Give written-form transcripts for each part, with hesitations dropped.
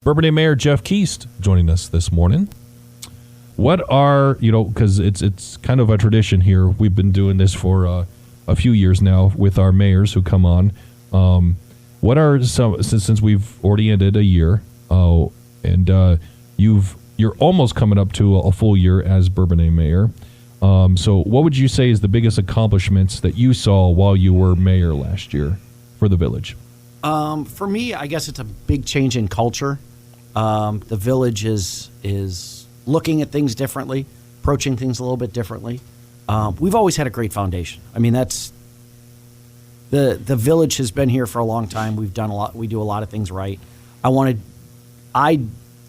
Bourbonnais Mayor Jeff Keast joining us this morning. What are, because it's kind of a tradition here. We've been doing this for a few years now with our mayors who come on. What are some, since we've already ended a year, and you're almost coming up to a full year as Bourbonnais Mayor. So what would you say is the biggest accomplishments that you saw while you were mayor last year for the village? For me, I guess it's a big change in culture. The village is looking at things differently, approaching things a little bit differently. We've always had a great foundation. I mean, that's the village has been here for a long time. We've done a lot. We do a lot of things right. I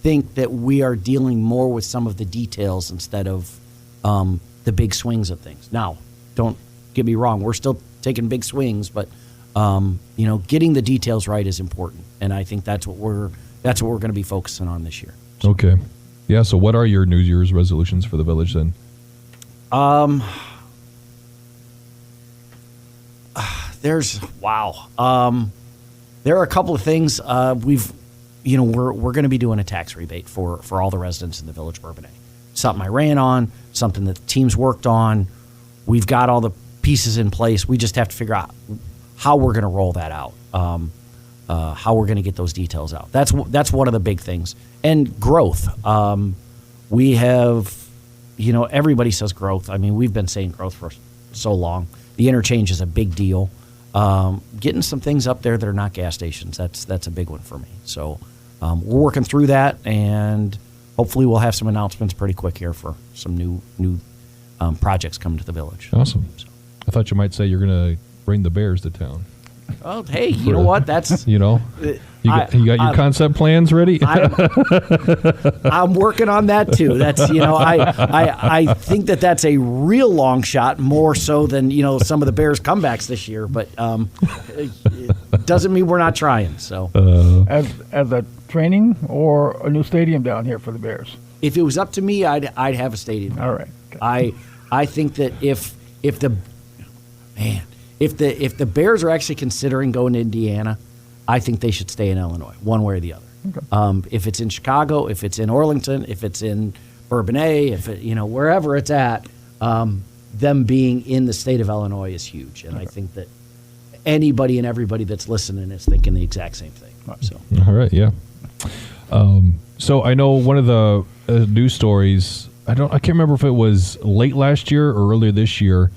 think that we are dealing more with some of the details instead of the big swings of things. Now, don't get me wrong. We're still taking big swings, but getting the details right is important, and I think that's what we're going to be focusing on this year. So. Okay. Yeah, so what are your New Year's resolutions for the village then? There are a couple of things. We're going to be doing a tax rebate for all the residents in the village of Bourbonnais. Something I ran on, something that the team's worked on. We've got all the pieces in place. We just have to figure out how we're going to roll that out, how we're going to get those details out. That's one of the big things. And growth. We have, everybody says growth. I mean, we've been saying growth for so long. The interchange is a big deal. Getting some things up there that are not gas stations, that's a big one for me. So we're working through that, and hopefully we'll have some announcements pretty quick here for some new projects coming to the village. Awesome. So. I thought you might say you're going to bring the Bears to town. Oh, hey, you know what? That's you got your concept plans ready. I'm working on that too. That's I think that's a real long shot, more so than some of the Bears' comebacks this year. But it doesn't mean we're not trying. So as a training or a new stadium down here for the Bears. If it was up to me, I'd have a stadium. All right. I think that if the Bears are actually considering going to Indiana, I think they should stay in Illinois, one way or the other. Okay. If it's in Chicago, if it's in Arlington, if it's in Bourbonnais, wherever it's at, them being in the state of Illinois is huge, and okay. I think that anybody and everybody that's listening is thinking the exact same thing. So, all right, yeah. So I know one of the news stories. I can't remember if it was late last year or earlier this year.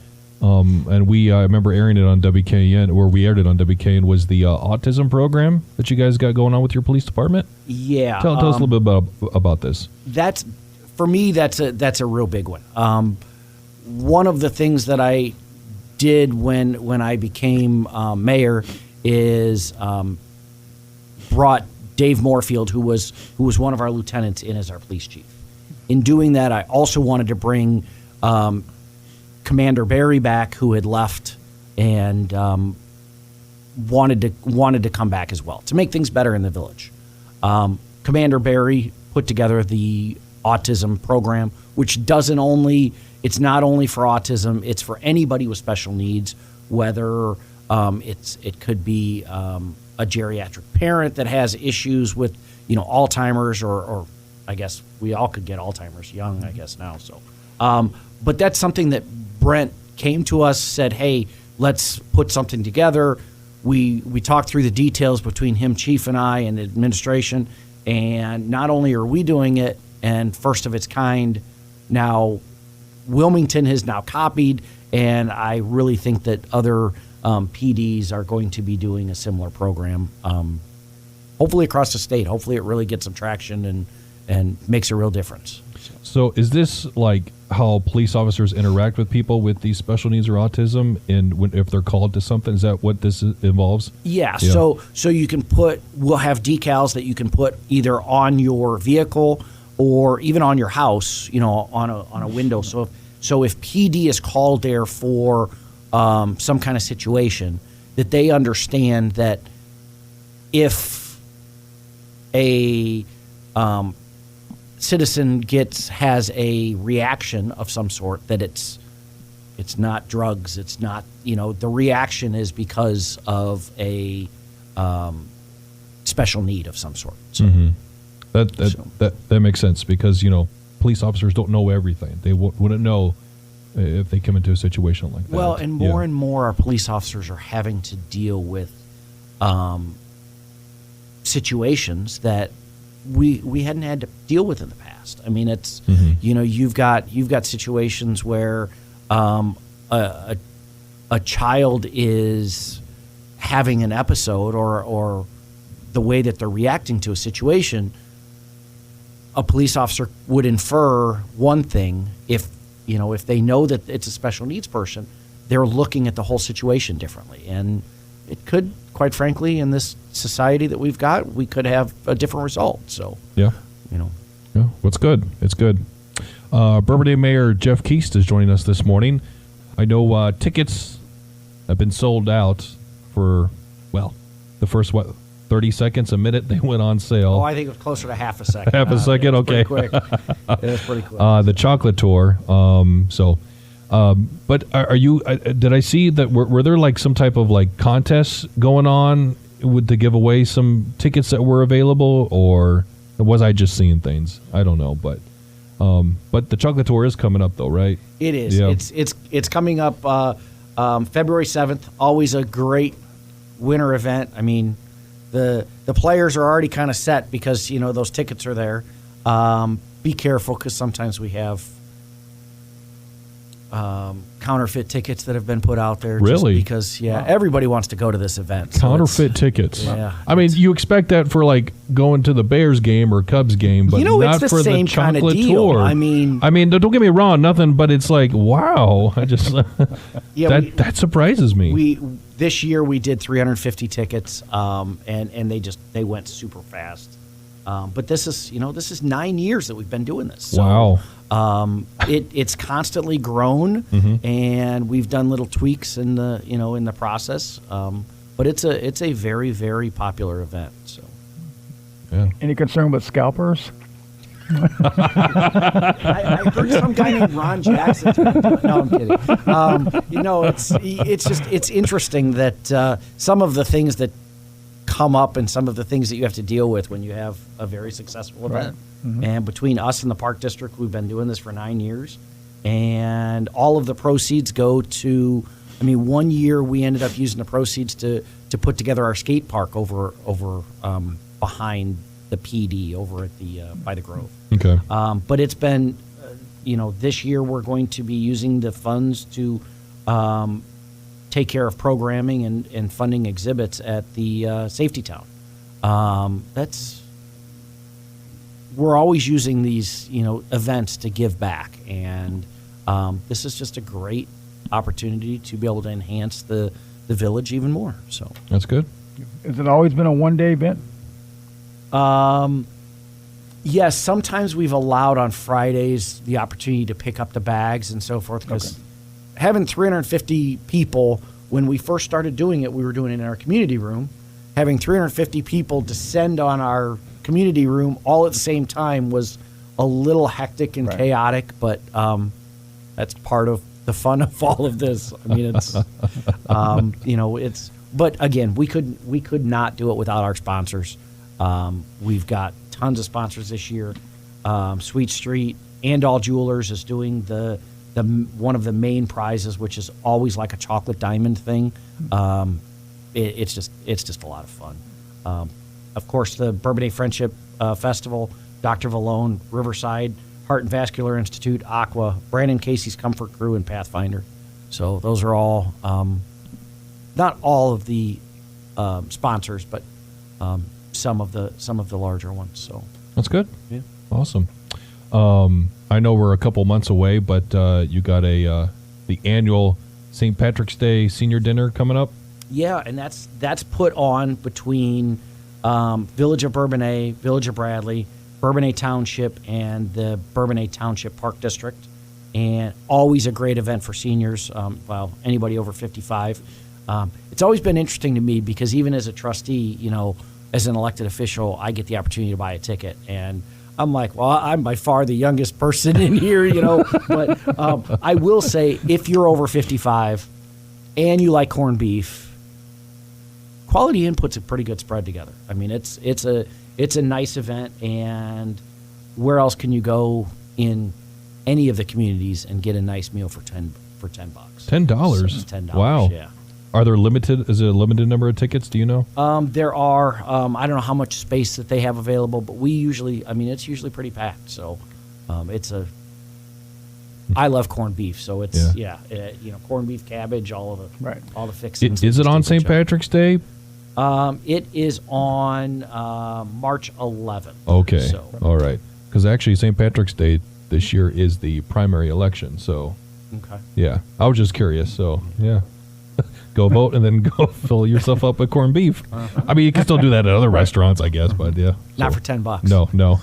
And I remember airing it on WKAN, or we aired it on WKAN, was the autism program that you guys got going on with your police department. Yeah, tell us a little bit about this. That's for me. That's a real big one. One of the things that I did when I became mayor is brought Dave Moorfield, who was one of our lieutenants, in as our police chief. In doing that, I also wanted to bring Commander Barry back, who had left, and wanted to come back as well to make things better in the village. Commander Barry put together the autism program, which it's not only for autism, it's for anybody with special needs, whether it could be a geriatric parent that has issues with Alzheimer's, or I guess we all could get Alzheimer's young, I guess now. So, but that's something that Brent came to us, said, hey, let's put something together. We talked through the details between him, chief, and I, and the administration, and not only are we doing it, and first of its kind, now Wilmington has now copied, and I really think that other PDs are going to be doing a similar program, hopefully across the state. Hopefully it really gets some traction and makes a real difference. So is this like how police officers interact with people with these special needs or autism, and if they're called to something? Is that what this involves? Yeah. So you can we'll have decals that you can put either on your vehicle or even on your house, on a window. So if PD is called there for some kind of situation, that they understand that if a citizen has a reaction of some sort, that it's not drugs, it's not, the reaction is because of a special need of some sort. So, That makes sense because police officers don't know everything. They wouldn't know if they come into a situation like that. Well, and more our police officers are having to deal with situations that we hadn't had to deal with in the past. I mean, it's you've got situations where a child is having an episode or the way that they're reacting to a situation. A police officer would infer one thing if they know that it's a special needs person, they're looking at the whole situation differently. And it could, quite frankly, in this society that we've got, we could have a different result. So, yeah, it's good. It's good. Bourbonnais Mayor Jeff Keast is joining us this morning. I know tickets have been sold out for, the first, 30 seconds, a minute they went on sale. Oh, I think it was closer to half a second. Half a second, okay. Pretty quick. It was pretty quick. The chocolate tour. But are you? Did I see that? Were there like some type of like contests going on to give away some tickets that were available, or was I just seeing things? I don't know, but the chocolate tour is coming up though, right? It is. Yeah. It's coming up February 7th. Always a great winter event. I mean, the players are already kind of set because those tickets are there. Be careful because sometimes we have counterfeit tickets that have been put out there. Really? Just because everybody wants to go to this event. So counterfeit tickets. Yeah. I mean, you expect that for like going to the Bears game or Cubs game, but not it's for same the chocolate kind of deal. tour. I mean, don't get me wrong, nothing, but it's like, wow. I just that surprises me. This year we did 350 tickets, and they went super fast. But this is 9 years that we've been doing this. So, wow. It's constantly grown, and we've done little tweaks in the process. But it's a very, very popular event. So, yeah. Any concern with scalpers? I heard some guy named Ron Jackson. No, I'm kidding. It's interesting that some of the things that come up and some of the things that you have to deal with when you have a very successful event. Right. Mm-hmm. And between us and the Park District, we've been doing this for 9 years, and all of the proceeds go to. I mean, 1 year we ended up using the proceeds to put together our skate park over behind the PD over at the by the Grove. Okay. But it's been, this year we're going to be using the funds to take care of programming and funding exhibits at the Safety Town. We're always using these, events to give back, and this is just a great opportunity to be able to enhance the village even more. So that's good. Has it always been a one-day event? Yes, sometimes we've allowed on Fridays the opportunity to pick up the bags and so forth, because having 350 people, when we first started doing it, we were doing it in our community room. Having 350 people descend on our community room all at the same time was a little hectic and chaotic, but that's part of the fun of all of this. I mean, it's but again, we could not do it without our sponsors. We've got tons of sponsors this year. Sweet Street and All Jewelers is doing the one of the main prizes, which is always like a chocolate diamond thing. It's just a lot of fun. Of course, the Bourbonnais Friendship Festival, Dr. Vallone, Riverside, Heart and Vascular Institute, Aqua, Brandon Casey's Comfort Crew, and Pathfinder. So those are all, not all of the sponsors, but some of the larger ones. So that's good. Yeah, awesome. I know we're a couple months away, but you got the annual St. Patrick's Day senior dinner coming up. Yeah, and that's put on between Village of Bourbonnais, Village of Bradley, Bourbonnais Township, and the Bourbonnais Township Park District, and always a great event for seniors. Anybody over 55. It's always been interesting to me because even as a trustee, as an elected official, I get the opportunity to buy a ticket, and I'm like, well, I'm by far the youngest person in here, But I will say, if you're over 55 and you like corned beef, Quality Inn puts a pretty good spread together. I mean, it's a it's a nice event, and where else can you go in any of the communities and get a nice meal for $10? $10. $10. Wow. Yeah. Are there limited? Is it a limited number of tickets? Do you know? There are. I don't know how much space that they have available, but we usually. I mean, it's usually pretty packed. So, it's a. I love corned beef, so it's corned beef, cabbage, all of the fixings. Is it on St. Patrick's Day? It is on March 11th. Okay. So. All right. Because actually, St. Patrick's Day this year is the primary election. So. Okay. Yeah, I was just curious. So yeah. Go vote and then go fill yourself up with corned beef. I mean, you can still do that at other restaurants, I guess, but yeah. Not for $10. No.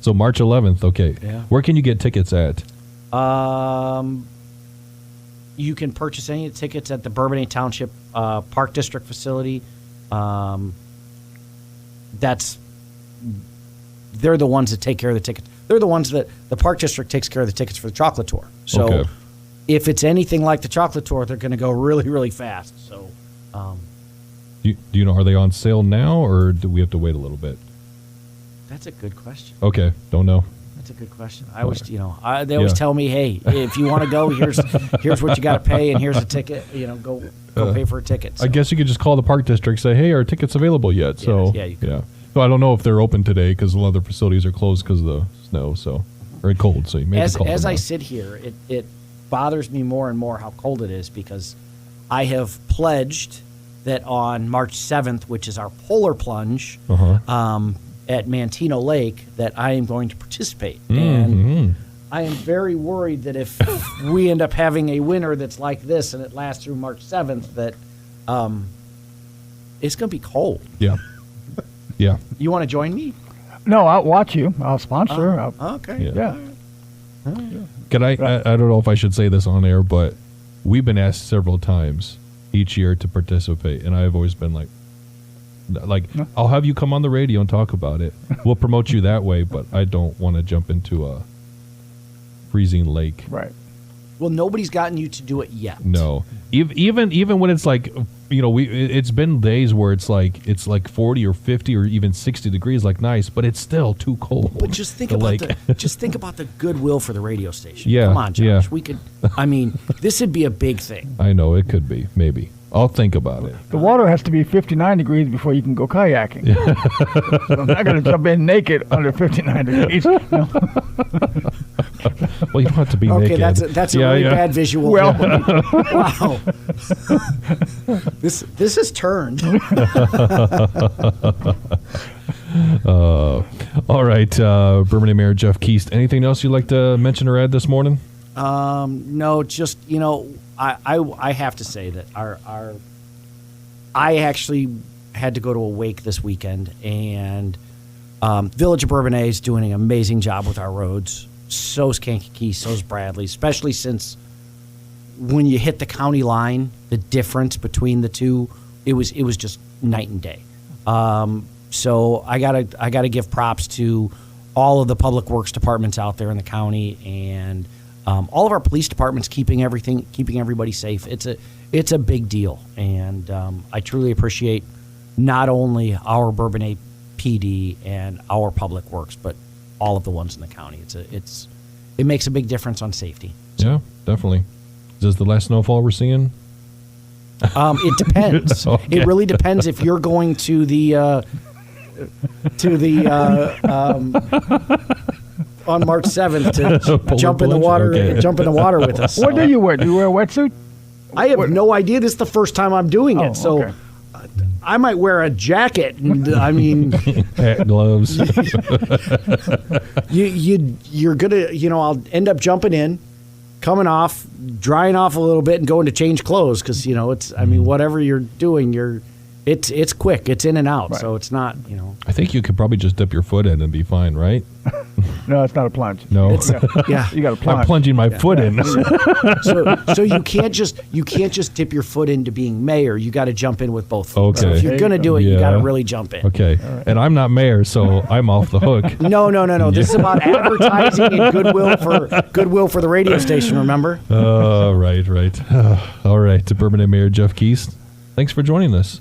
So March 11th, okay. Yeah. Where can you get tickets at? You can purchase any of the tickets at the Bourbonnais Township Park District facility. They're the ones that take care of the tickets. They're the ones that the Park District takes care of the tickets for the chocolate tour. So. Okay. If it's anything like the chocolate tour, they're going to go really, really fast. So, Do you know, are they on sale now, or do we have to wait a little bit? that's a good question. Okay, don't know. That's a good question. I always, they always tell me, hey, if you want to go, here's what you got to pay, and here's a ticket. Go pay for a ticket. So. I guess you could just call the Park District, say, hey, are tickets available yet? So yeah, you could. yeah. So I don't know if they're open today because a lot of the facilities are closed because of the snow, or cold. So you may have to call as them I out. sit here, it bothers me more and more how cold it is because I have pledged that on March 7th, which is our polar plunge at Mantino Lake, that I am going to participate. And I am very worried that if we end up having a winter that's like this and it lasts through March 7th, that it's going to be cold. Yeah. Yeah. You want to join me? No, I'll watch you. I'll sponsor. Okay. Yeah. Yeah. Can I don't know if I should say this on air, but we've been asked several times each year to participate, and I've always been like, I'll have you come on the radio and talk about it. We'll promote you that way, but I don't want to jump into a freezing lake. Right. Well, nobody's gotten you to do it yet. No, even when it's like, it's been days where it's like 40 or 50 or even 60 degrees, like nice, but it's still too cold. But just think about the goodwill for the radio station. Yeah, come on, Josh. yeah. We could. I mean, this would be a big thing. I know it could be. Maybe I'll think about it. The water has to be 59 degrees before you can go kayaking. So I'm not going to jump in naked under 59 degrees. No. Well, you don't have to be naked. Okay, that's a really bad visual. Well, wow. This has turned. All right, Bourbonnais Mayor Jeff Keast. Anything else you'd like to mention or add this morning? No, just I have to say that I actually had to go to a wake this weekend, and Village of Bourbonnais is doing an amazing job with our roads. So's Kankakee, so's Bradley, especially since when you hit the county line, the difference between the two, it was just night and day. So I gotta give props to all of the public works departments out there in the county, and all of our police departments keeping everybody safe. It's a big deal, and I truly appreciate not only our Bourbonnais PD and our public works, but all of the ones in the county. It makes a big difference on safety. Yeah, definitely. Is this the last snowfall we're seeing? It depends. Okay. It really depends if you're going to the on March 7th to jump in the water. Okay. Jump in the water with us. what do you wear? Do you wear a wetsuit? I have no idea. This is the first time I'm doing it, so okay. I might wear a jacket. I mean, Hat, gloves. you're gonna, I'll end up jumping in, coming off, drying off a little bit, and going to change clothes because it's. I mean, whatever you're doing, it's quick. It's in and out, Right. so it's not. I think you could probably just dip your foot in and be fine, right? No, it's not a plunge. No, Yeah. You got to plunge. I'm plunging my foot in. So you can't just dip your foot into being mayor. You got to jump in with both feet. Okay. So if you're gonna do it, you Yeah. got to really jump in. Okay, and I'm not mayor, so I'm off the hook. No. This is about advertising and goodwill for the radio station. Remember? Right. All right. To Bourbonnais Mayor Jeff Keast, thanks for joining us.